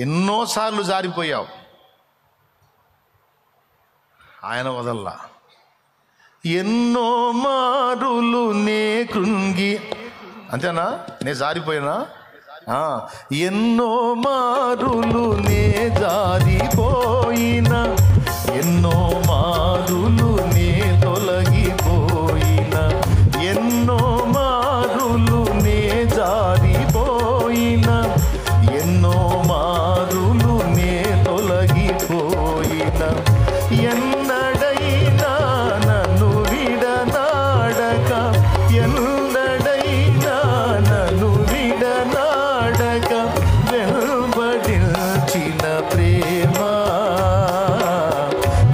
ఎన్నోసార్లు జారిపోయావు, ఆయన వదల్లా. ఎన్నో మారులు నే కృంగి, అంతేనా? నే జారిపోయినా, ఎన్నో మారులు నే జారిపోయినా, ఎన్నో మారులు నే తొలగిపోయినా, ఎన్నో మారులు నే జారిపోయినా, ఎన్నో మారులు నే తొలగిపోయినా, ఎన్నడైనా నన్ను విడనాడక, ఎన్నడైనా నన్ను విడనాడక వెంబడించిన ప్రేమ,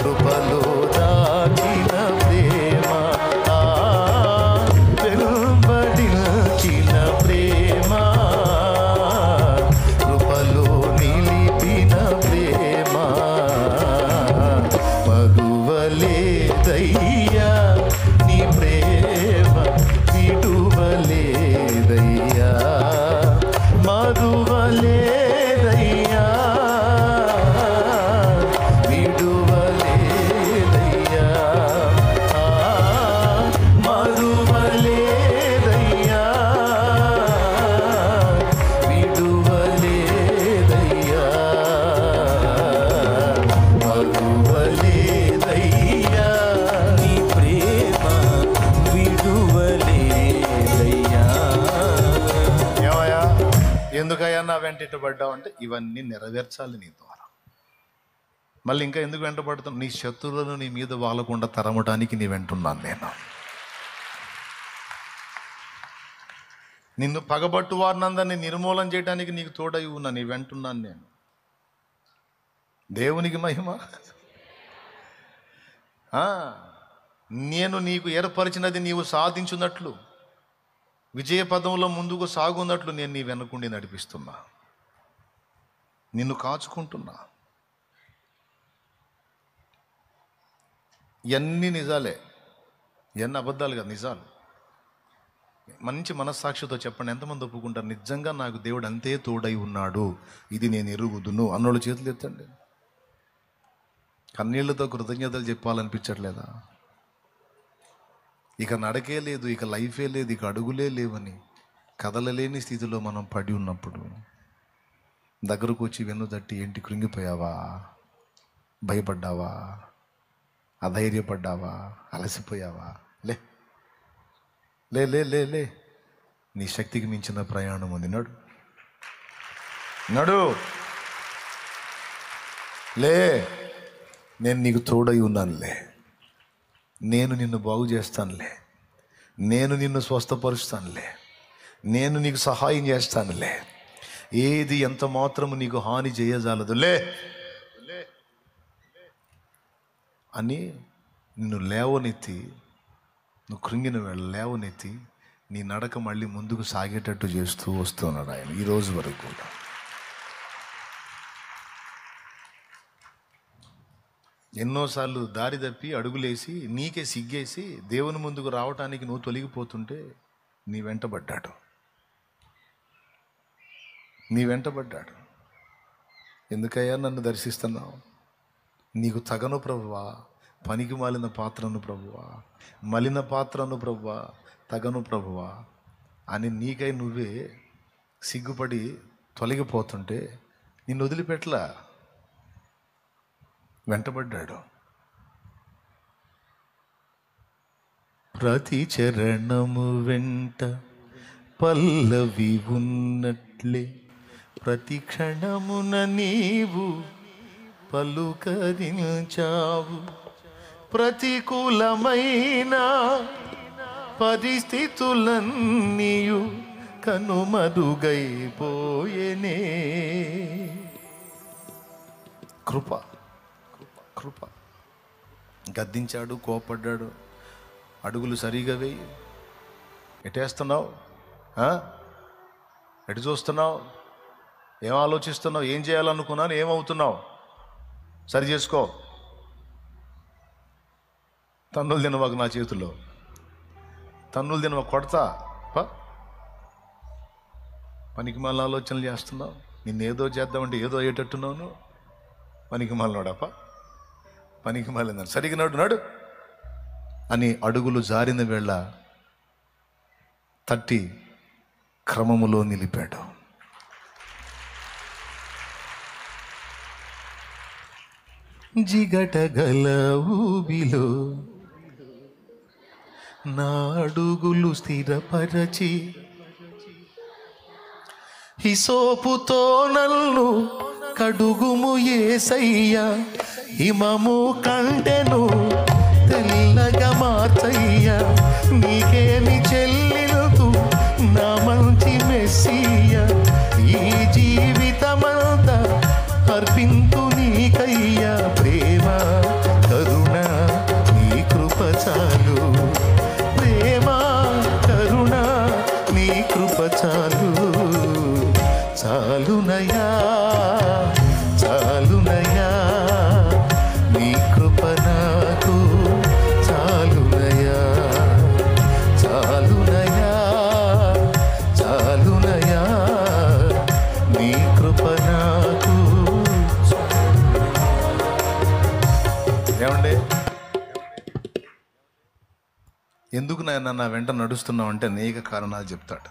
కృపలో దాచిన ప్రేమ, వెంబడించిన ప్రేమ, కృపలో నిలిపిన ప్రేమ, మరువలేదయ్యా నీ ప్రేమ, విడువలేదయ్యా, మరువలేదయ్యా, విడువలేదయ్యా, మరువలేదయ్యా, విడువలేదయ్యా, మరువలేదయ్యా నీ ప్రేమ, విడువలేదయ్యా. ఏమయ్యా, ఎందుకయ్యా నా వెంట ఇట్టబడ్డావు అంటే, ఇవన్నీ నెరవేర్చాలి నీ ద్వారా. మళ్ళీ ఇంకా ఎందుకు వెంటబడుతున్నావు? నీ శత్రువులను నీ మీద వాలకుండా తరమడానికి నీ వెంటున్నాను నేను. నిన్ను పగబట్టు వారినందరినీ నిర్మూలన చేయడానికి నీకు తోడై ఉన్నా, నీ వెంటున్నాను నేను. దేవునికి మహిమ. నేను నీకు ఏర్పరిచినది నీవు సాధించున్నట్లు, విజయ పదంలో ముందుకు సాగున్నట్లు నేను నీ వెనకుండి నడిపిస్తున్నా, నిన్ను కాచుకుంటున్నా. ఇవన్నీ నిజాలే, ఇవన్నీ అబద్ధాలు కాదు, నిజాలు. మంచి మనస్సాక్షితో చెప్పండి, ఎంతమంది ఒప్పుకుంటారు నిజంగా నాకు దేవుడు అంతే తోడై ఉన్నాడు, ఇది నేను ఎరుగుదును అన్నోళ్ళు చేతులు ఎత్తండి. కన్నీళ్లతో కృతజ్ఞతలు చెప్పాలనిపించట్లేదా? ఇక నడకే లేదు, ఇక లైఫే లేదు, ఇక అడుగులే లేవని కదలలేని స్థితిలో మనం పడి ఉన్నప్పుడు దగ్గరకు వచ్చి వెన్ను తట్టి, ఏంటి కృంగిపోయావా, భయపడ్డావా, అధైర్యపడ్డావా, అలసిపోయావా? లే లే లే లే లే నీ శక్తికి మించిన ప్రయాణం ఉంది, నడు నడు, లే, నేను నీకు తోడై ఉన్నానులే, నేను నిన్ను బాగు చేస్తానులే, నేను నిన్ను స్వస్థపరుస్తానులే, నేను నీకు సహాయం చేస్తానులే, ఏది ఎంత మాత్రము నీకు హాని చేయజాలదులే అని నిన్ను లేవనెత్తి, నువ్వు కృంగిన వేళ లేవనెత్తి నీ నడక మళ్ళీ ముందుకు సాగేటట్టు చేస్తూ వస్తున్నాడు ఆయన ఈ రోజు వరకు కూడా. ఎన్నోసార్లు దారి తప్పి అడుగులేసి నీకే సిగ్గేసి దేవుని ముందుకు రావటానికి నువ్వు తొలగిపోతుంటే నీ వెంటబడ్డాడు. ఎందుకయ్యా నన్ను దర్శిస్తున్నావు? నీకు తగను ప్రభువా, పనికి మాలిన పాత్రను ప్రభువా, మలిన పాత్రను ప్రభువా, తగను ప్రభువా అని నీకై నువ్వే సిగ్గుపడి తొలగిపోతుంటే నిన్ను వదిలిపెట్టలా, వెంటబడ్డాడు. ప్రతి చరణము వెంట పల్లవి ఉన్నట్లే ప్రతి క్షణమున నీవు పలుకరించావు. ప్రతికూలమైన పరిస్థితులన్నీయు కనుమరుగైపోయేనే. కృప కృప. గద్దించాడు, కోపడ్డాడు, అడుగులు సరిగా వేయి, ఎటేస్తున్నావు, ఎటు చూస్తున్నావు, ఏం ఆలోచిస్తున్నావు, ఏం చేయాలనుకున్నాను, ఏమవుతున్నావు, సరి చేసుకో. తన్నులు తినవాకు నా చేతుల్లో, తన్నులు తినవా, కొడతా. పనికి మళ్ళీ ఆలోచనలు చేస్తున్నావు. నిన్నేదో చేద్దామంటే ఏదో అయ్యేటట్టున్నాను. పనికి మాలినోడప్ప, పనికి మాలిందని సరిగ్గా నాడు నాడు అని అడుగులు జారిన వేళ తట్టి క్రమములో నిలిపాడు. జిగటగల ఊబిలో నా అడుగులు స్థిరపరచి హిసోపుతో నన్ను కడుగుము యేసయ్యా, హిమము కంటెను తెల్లగా మార్చయ్యా. నీకేమి చెల్లినదు నా మంచి మెస్సియా, ఈ జీవితమంతా అర్పింతు నీకయ్యా. ప్రేమ కరుణ నీ కృప చాలు, ప్రేమ కరుణ నీ కృప చాలు. చాలునయా చాలునయా నీ కృప నాకు చాలునయా, చాలునయా చాలునయా నీ కృప నాకు. ఏమండి, ఎందుకు నాయన నా వెంట నడుస్తున్నావు అంటే అనేక కారణాలు చెప్తాడు.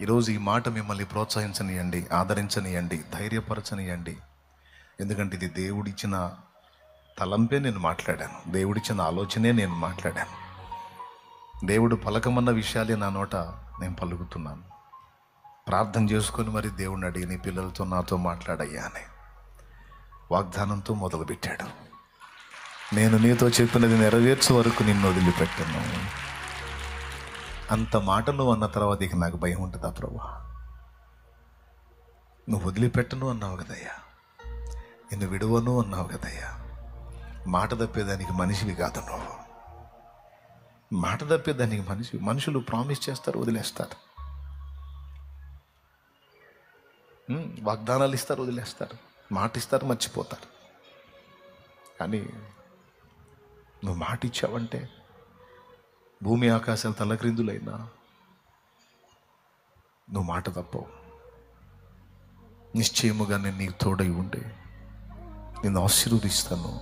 ఈరోజు ఈ మాట మిమ్మల్ని ప్రోత్సహించనియండి, ఆదరించనియండి, ధైర్యపరచనియండి. ఎందుకంటే ఇది దేవుడిచ్చిన తలంపే నేను మాట్లాడాను, దేవుడిచ్చిన ఆలోచనే నేను మాట్లాడాను. దేవుడు పలకమన్న విషయాలే నా నోట నేను పలుకుతున్నాను. ప్రార్థన చేసుకొని మరి దేవుడిని అడిగి నీ పిల్లలతో నాతో మాట్లాడయ్యా అని వాగ్దానంతో మొదలుపెట్టాడు. నేను నీతో చెప్పినది నెరవేర్చే వరకు నిన్ను వదిలిపెట్టను. అంత మాట నువ్వు అన్న తర్వాత ఇక నాకు భయం ఉంటుందా ప్రభా? నువ్వు వదిలిపెట్టను అన్నావు కదయ్యా, నిన్ను విడువను అన్నావు కదయ్యా. మాట తప్పేదానికి మనిషివి కాదు నువ్వు. మాట తప్పేదానికి మనుషులు ప్రామిస్ చేస్తారు, వదిలేస్తారు. వాగ్దానాలు ఇస్తారు, వదిలేస్తారు. మాట ఇస్తారు, మర్చిపోతారు. కానీ నువ్వు మాట ఇచ్చావంటే భూమి ఆకాశాలు తలక్రిందులైనా నువ్వు మాట తప్పవు. నిశ్చయముగా నేను నీకు తోడై ఉండి నిన్ను ఆశీర్వదిస్తాను,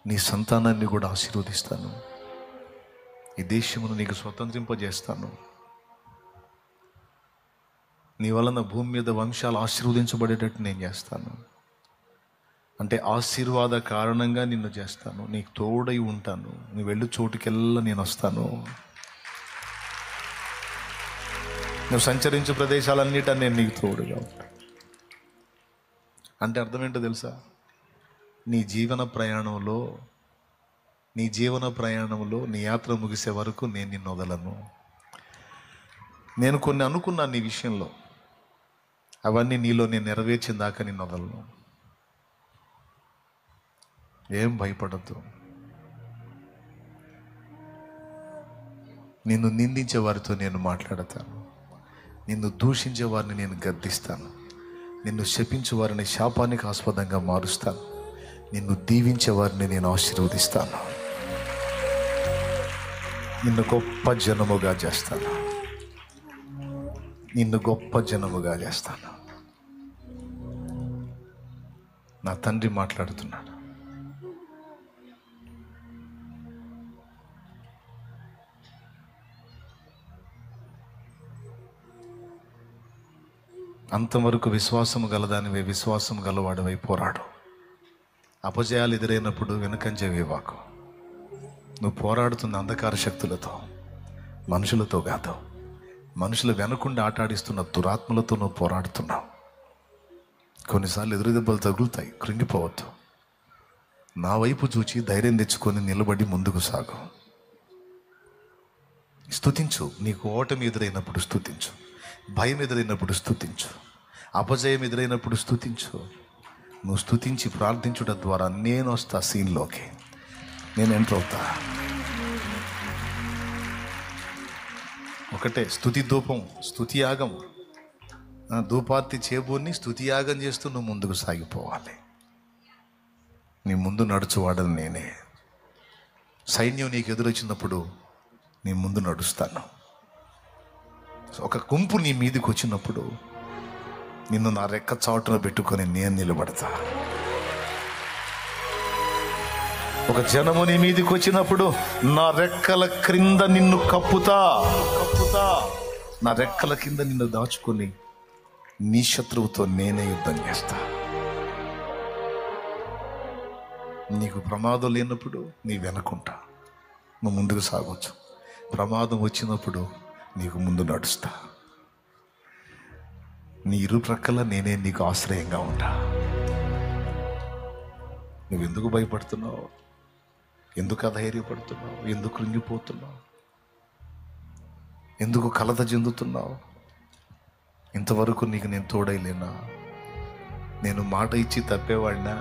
నీ సంతానాన్ని కూడా ఆశీర్వదిస్తాను, ఈ దేశమును నీకు స్వతంత్రింపజేస్తాను. నీ వలన భూమి మీద వంశాలు ఆశీర్వదించబడేటట్టు నేను చేస్తాను. అంటే ఆశీర్వాద కారణంగా నిన్ను చేస్తాను, నీకు తోడై ఉంటాను. నువ్వు వెళ్ళు చోటుకెల్లా నేను వస్తాను. నువ్వు సంచరించే ప్రదేశాలన్నిటా నేను నీకు తోడుగా ఉంటాను. అంటే అర్థం ఏంటో తెలుసా? నీ జీవన ప్రయాణంలో నీ యాత్ర ముగిసే వరకు నేను నిన్ను వదలను. నేను కొన్ని అనుకున్నాను నీ విషయంలో, అవన్నీ నీలో నేను నెరవేర్చిన దాకా నిన్ను వదలను. ఏం భయపడద్దు. నిన్ను నిందించే వారితో నేను మాట్లాడతాను, నిన్ను దూషించే వారిని నేను గద్దిస్తాను, నిన్ను శపించే వారిని శాపానికి ఆస్పదంగా మారుస్తాను, నిన్ను దీవించే వారిని నేను ఆశీర్వదిస్తాను, నిన్ను గొప్ప జనముగా చేస్తాను, నిన్ను గొప్ప జనముగా చేస్తాను. నా తండ్రి మాట్లాడుతున్నాడు. అంతవరకు విశ్వాసము గలదానివే, విశ్వాసం గలవాడివై పోరాడు. అపజయాలు ఎదురైనప్పుడు వెనుకంజ వేవాకు. నువ్వు పోరాడుతున్న అంధకార శక్తులతో, మనుషులతో కాదు. మనుషులు వెనకుండా ఆటాడిస్తున్న దురాత్మలతో నువ్వు పోరాడుతున్నావు. కొన్నిసార్లు ఎదురు దెబ్బలు తగులుతాయి, కృంగిపోవద్దు. నా వైపు చూచి ధైర్యం తెచ్చుకొని నిలబడి ముందుకు సాగు. స్తుతించు. నీకు ఓటమి ఎదురైనప్పుడు స్తుతించు, భయం ఎదురైనప్పుడు స్తుతించు, అపజయం ఎదురైనప్పుడు స్తుతించు. నువ్వు స్తుతించి ప్రార్థించడం ద్వారా నేను వస్తా సీన్లోకి, నేను ఎంటర్ అవుతా. ఒకటే స్తుతి ధూపం, స్తుతి యాగం. ధూపార్తి చేబూని స్తుతి యాగం చేస్తూ నువ్వు ముందుకు సాగిపోవాలి. నీ ముందు నడుచువాడని నేనే. సైన్యం నీకు ఎదురొచ్చినప్పుడు నీ ముందు నడుస్తాను. ఒక గుంపు నీ మీదకి వచ్చినప్పుడు నిన్ను నా రెక్క చాటున పెట్టుకొని నేను నిలబడతా. ఒక జనము నీ మీదికి వచ్చినప్పుడు నా రెక్కల క్రింద నిన్ను కప్పుతా. నా రెక్కల కింద నిన్ను దాచుకొని నీ శత్రువుతో నేనే యుద్ధం చేస్తా. నీకు ప్రమాదం లేనప్పుడు నీ వెనకుంటా, నువ్వు ముందుకు సాగొచ్చు. ప్రమాదం వచ్చినప్పుడు నీకు ముందు నడుస్తా. నీ ఇరు ప్రక్కల నేనే నీకు ఆశ్రయంగా ఉంటా. నువ్వెందుకు భయపడుతున్నావు? ఎందుకు అధైర్యపడుతున్నావు? ఎందుకు కృంగిపోతున్నావు? ఎందుకు కలత చెందుతున్నావు? ఇంతవరకు నీకు నేను తోడైలేనా? నేను మాట ఇచ్చి తప్పేవాడినా?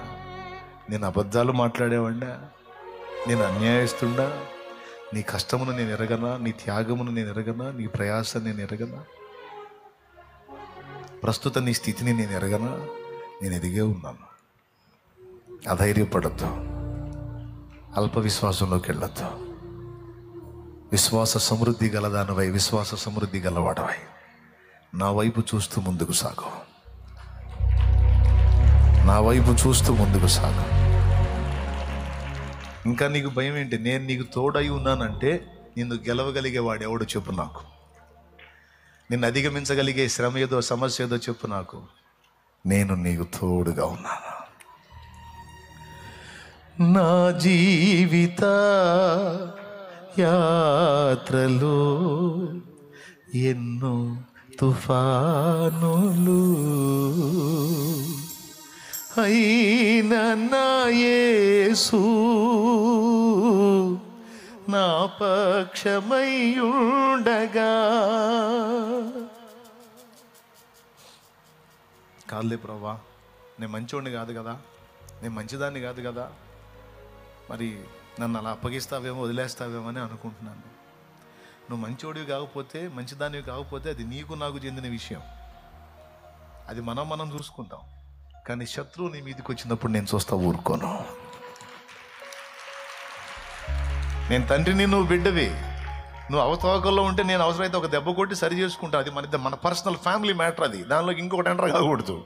నేను అబద్ధాలు మాట్లాడేవాడినా? నేను అన్యాయస్తున్నా? నీ కష్టమును నేను ఎరగనా? నీ త్యాగమును నేను ఎరగనా? నీ ప్రయాస నేను ఎరగనా? ప్రస్తుత నీ స్థితిని నేను ఎరగనా? నేను ఎదిగే ఉన్నాను. అధైర్యపడద్దు, అల్ప విశ్వాసంలోకి వెళ్ళొద్దు. విశ్వాస సమృద్ధి గలదానవై, విశ్వాస సమృద్ధి గలవాడవై నా వైపు చూస్తూ ముందుకు సాగు. నా వైపు చూస్తూ ముందుకు సాగు. ఇంకా నీకు భయం ఏంటి? నేను నీకు తోడై ఉన్నానంటే నిన్ను గెలవగలిగే వాడు ఎవడు చెప్పు నాకు. నిన్ను అధిగమించగలిగే శ్రమ ఏదో, సమస్య ఏదో చెప్పు నాకు. నేను నీకు తోడుగా ఉన్నాను. నా జీవిత యాత్రలో ఎన్నో తుఫానులు అయినా నా యేసు నా పక్షమై ఉండగా. కాదులే ప్రభా, నేను మంచివాడిని కాదు కదా, నేను మంచిదాన్ని కాదు కదా, మరి నన్ను అలా అప్పగిస్తావేమో, వదిలేస్తావేమో అని అనుకుంటున్నాను. నువ్వు మంచివాడివి కాకపోతే, మంచిదానివి కాకపోతే అది నీకు నాకు చెందిన విషయం. అది మనం చూసుకుంటాం. కానీ శత్రువు నీ మీదకి వచ్చినప్పుడు నేను చూస్తా, ఊరుకోను. నేను తండ్రిని, నువ్వు బిడ్డవి. నువ్వు అవతవకల్లో ఉంటే నేను అవసరమైతే ఒక దెబ్బ కొట్టి సరి చేసుకుంటా. అది మన పర్సనల్ ఫ్యామిలీ మ్యాటర్. అది దానిలోకి ఇంకొకటి ఎంటర్ కాకూడదు.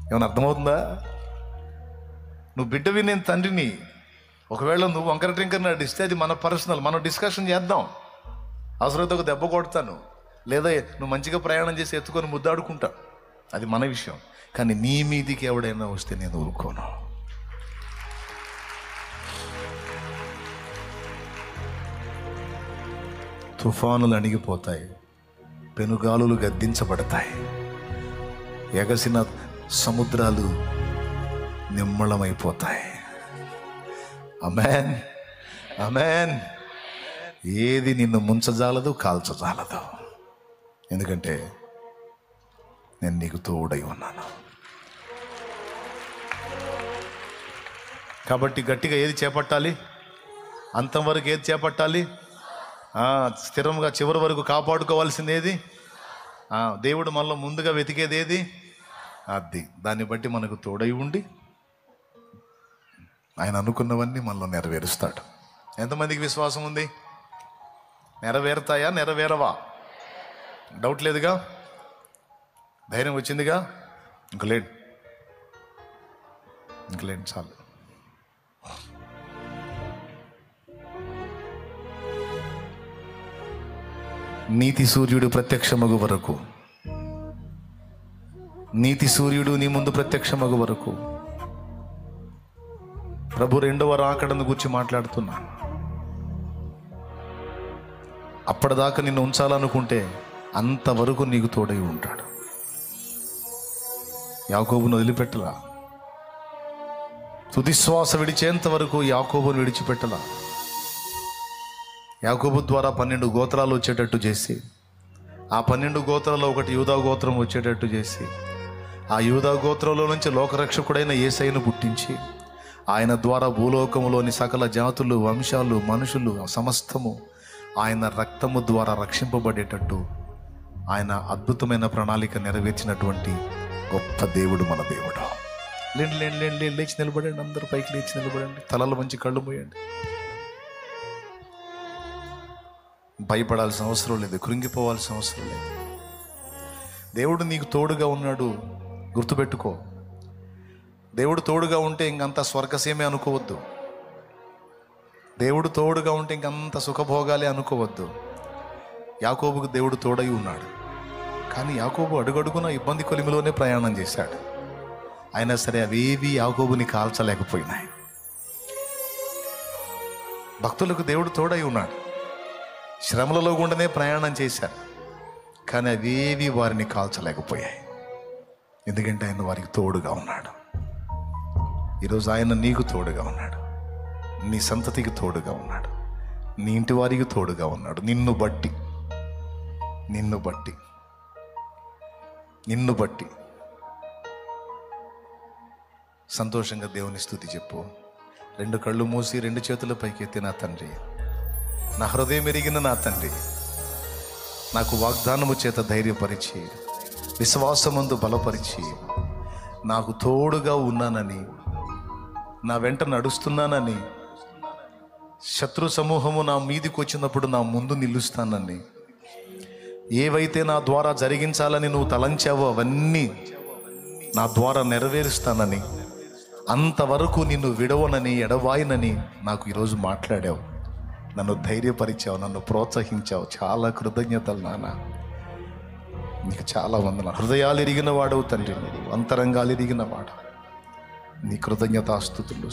ఏమైనా అర్థమవుతుందా? నువ్వు బిడ్డవి, నేను తండ్రిని. ఒకవేళ నువ్వు వంకర టింకర నడిస్తే అది మన పర్సనల్, మనం డిస్కషన్ చేద్దాం. అవసరమైతే ఒక దెబ్బ కొడతాను, లేదా నువ్వు మంచిగా ప్రయాణం చేసి ఎత్తుకొని ముద్దాడుకుంటా. అది మన విషయం. కానీ నీ మీదికి ఎవడైనా వస్తే నేను ఊరుకోను. తుఫానులు అణిగిపోతాయి, పెనుగాలులు గద్దించబడతాయి, ఎగసిన సముద్రాలు నిమ్మళమైపోతాయి. ఆమేన్, ఆమేన్. ఏది నిన్ను ముంచజాలదు, కాల్చజాలదు. ఎందుకంటే నేను నీకు తోడై ఉన్నాను. కాబట్టి గట్టిగా ఏది చేపట్టాలి? అంతవరకు ఏది చేపట్టాలి? స్థిరంగా చివరి వరకు కాపాడుకోవాల్సింది ఏది? దేవుడు మనలో ముందుగా వెతికేది ఏది? అది. దాన్ని బట్టి మనకు తోడై ఉండి ఆయన అనుకున్నవన్నీ మనలో నెరవేరుస్తాడు. ఎంతమందికి విశ్వాసం ఉంది? నెరవేరుతాయా, నెరవేరవా? డౌట్ లేదుగా? ధైర్యం వచ్చిందిగా? ఇంకలేండి, చాలు. నీతి సూర్యుడు ప్రత్యక్షమగు వరకు, నీతి సూర్యుడు నీ ముందు ప్రత్యక్షమగు వరకు ప్రభు రెండవ రాకడను గురించి మాట్లాడుతున్నా. అప్పటిదాకా నిన్ను ఉంచాలనుకుంటే అంతవరకు నీకు తోడై ఉంటాడు. యాకోబును వదిలిపెట్టలా. తుదిశ్వాస విడిచేంత వరకు యాకోబును విడిచిపెట్టలా. యాకోబు ద్వారా 12 గోత్రాలు వచ్చేటట్టు చేసి, ఆ 12 గోత్రాల్లో ఒకటి యూదా గోత్రం వచ్చేటట్టు చేసి, ఆ యూదా గోత్రంలో నుంచి లోకరక్షకుడైన యేసయ్యను పుట్టించి, ఆయన ద్వారా భూలోకములోని సకల జాతులు, వంశాలు, మనుషులు సమస్తము ఆయన రక్తము ద్వారా రక్షింపబడేటట్టు ఆయన అద్భుతమైన ప్రణాళిక నెరవేర్చినటువంటి గొప్ప దేవుడు మన దేవుడు. లేండి, లేచి నిలబడండి. అందరూ పైకి లేచి నిలబడండి. తలలు మంచి కళ్ళు మూయండి. భయపడాల్సిన అవసరం లేదు, కృంగిపోవాల్సిన అవసరం లేదు. దేవుడు నీకు తోడుగా ఉన్నాడు, గుర్తుపెట్టుకో. దేవుడు తోడుగా ఉంటే ఇంకంత స్వర్గసీమే అనుకోవద్దు. దేవుడు తోడుగా ఉంటే ఇంకంత సుఖభోగాలే అనుకోవద్దు. యాకోబుకు దేవుడు తోడై ఉన్నాడు, కానీ యాకోబు అడుగడుగున ఇబ్బంది కొలిమిలోనే ప్రయాణం చేశాడు. అయినా సరే అవేవి యాకోబుని కాల్చలేకపోయినాయి. భక్తులకు దేవుడు తోడై ఉన్నాడు, శ్రమలలో గుండనే ప్రయాణం చేశారు, కానీ అవేవి వారిని కాల్చలేకపోయాయి. ఎందుకంటే ఆయన వారికి తోడుగా ఉన్నాడు. ఈరోజు ఆయన నీకు తోడుగా ఉన్నాడు, నీ సంతతికి తోడుగా ఉన్నాడు, నీ ఇంటి వారికి తోడుగా ఉన్నాడు. నిన్ను బట్టి సంతోషంగా దేవుని స్తుతి చెప్పు. 2 కళ్ళు మూసి 2 చేతుల పైకెత్తి, నా తండ్రి, నా హృదయం ఎరిగిన నా తండ్రి, నాకు వాగ్దానము చేత ధైర్యపరిచి, విశ్వాసమందు బలపరిచి, నాకు తోడుగా ఉన్నానని, నా వెంట నడుస్తున్నానని, శత్రు సమూహము నా మీదికి వచ్చినప్పుడు నా ముందు నిలుస్తానని, ఏవైతే నా ద్వారా జరిగించాలని నువ్వు తలంచావో అవన్నీ నా ద్వారా నెరవేరుస్తానని, అంతవరకు నిన్ను విడవనని, ఎడవాయినని నాకు ఈరోజు మాట్లాడావు. నన్ను ధైర్యపరిచావు, నన్ను ప్రోత్సహించావు. చాలా కృతజ్ఞతలు నాన్న, నీకు చాలా వందనాలు. హృదయాలు ఎరిగిన వాడవు తండ్రి, అంతరంగాలు ఎరిగిన వాడు. నీ కృతజ్ఞతాస్తుతులు.